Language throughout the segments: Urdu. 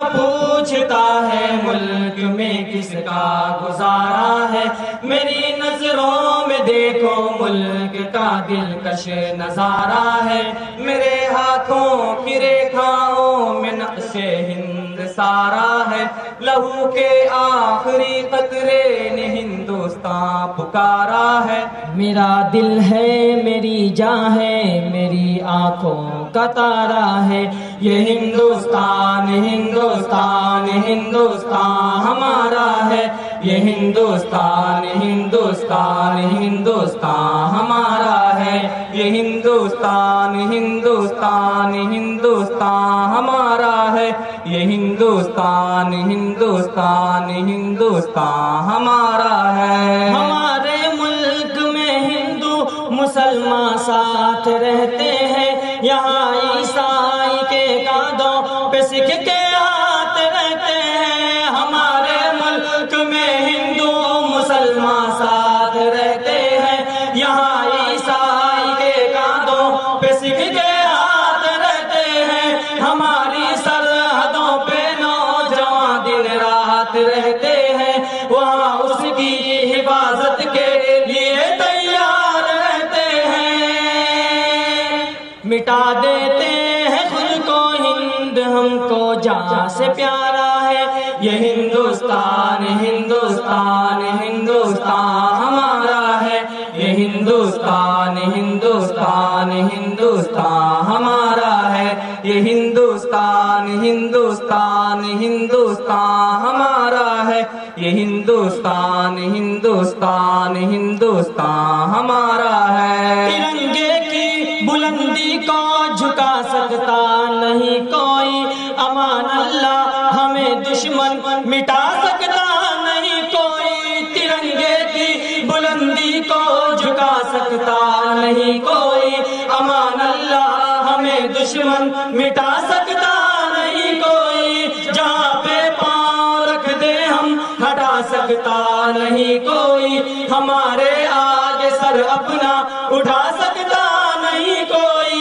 پوچھتا ہے ملک میں کس کا گزارا ہے، میری نظروں میں دیکھو ملک کا دلکش نظارہ ہے، میرے ہاتھوں کی ریکھاؤں میں نقش ہند سارا ہے، لہو کے آخری قطرے نے ہندوستان پکارا ہے، میرا دل ہے میری جان ہے میری آنکھوں کا تارا ہے، یہ ہندوستان ہندوستان ہندوستان ہمارا ہے، یہ ہندوستان ہندوستان ہندوستان ہمارا ہے، یہ ہندوستان ہندوستان ہندوستان ہمارا ہے، یہ ہندوستان ہندوستان ہندوستان ہمارا ہے۔ ہمارے ملک میں ہندو مسلمان ساتھ رہتے ہیں، یہاں عیسائی کے کاندھوں پہ سکھ کے ہاتھ رہتے ہیں، ہمارے ملک میں ہندو مسلمان ساتھ رہتے ہیں، یہاں عیسائی کے کاندھوں پہ سکھ کے ہاتھ رہتے ہیں، ہماری سرحدوں پہ نوجوان دن رات رہتے ہیں، وہاں اس کی حفاظت کے لیے تیار رہتے ہیں، مٹا دیتے ہیں خود کو ہند ہم کو جان سے پیارا ہے، یہ ہندوستان ہندوستان ہندوستان ہمارا ہے، یہ ہندوستان ہندوستان ہندوستان ہمارا ہے، یہ ہندوستان ہندوستان ہندوستان ہمارا ہے، یہ ہندوستان ہندوستان ہندوستان ہمارا ہے۔ ترنگے کی بلندی کو جھکا سکتا نہیں کوئی، امان اللہ ہمیں دشمن مٹا سکتا نہیں کوئی، ترنگے کی بلندی کو جھکا سکتا نہیں کوئی، امان اللہ ہمیں دشمن مٹا سکتا نہیں کوئی، جہاں پہ پاؤں رکھ دے ہم ہٹا سکتا نہیں کوئی، ہمارے آگے سر اپنا اٹھا سکتا نہیں کوئی،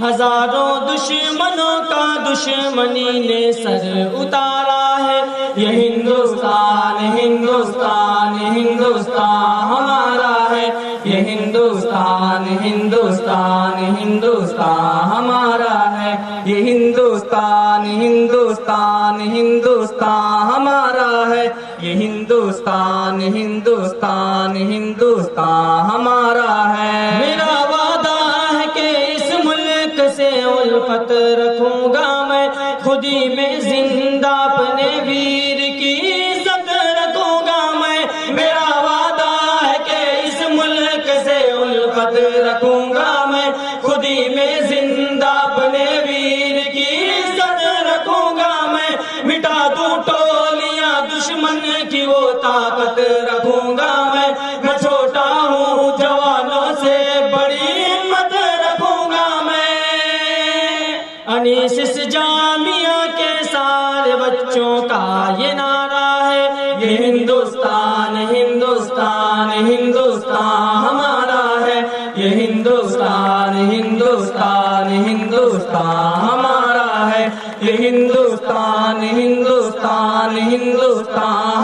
ہزاروں دشمنوں کا دشمنی نے سر اتارا ہے، یہ ہندوستان ہندوستان ہندوستان ہمارا ہے، یہ ہندوستان ہندوستان ہندوستان ہمارا ہے، یہ ہندوستان ہندوستان ہندوستان ہمارا ہے، یہ ہندوستان ہندوستان ہندوستان ہمارا ہے۔ میرا وعدہ ہے کہ اس ملک سے الفت رکھوں گا میں، خودی میں زندہ اپنے ویر کی عزت رکھوں گا میں، میرا وعدہ ہے کہ اس ملک سے الفت رکھوں گا میں، خودی میں زندہ اپنے ویر کی عزت رکھوں گا میں، مٹا دوں ٹولیاں دشمن کی وہ طاقت رکھوں گا میں چھوٹا ہوں جوانوں سے بڑی ہمت رکھوں گا میں، انیس اس جامعہ کے سارے بچوں کا یہ نعرہ ہے، یہ ہندوستان ہندوستان ہندوستان ہمارا ہے، یہ ہندوستان ہندوستان ہندوستان ہمارا ہے، یہ ہندوستان ہندوستان ہندوستان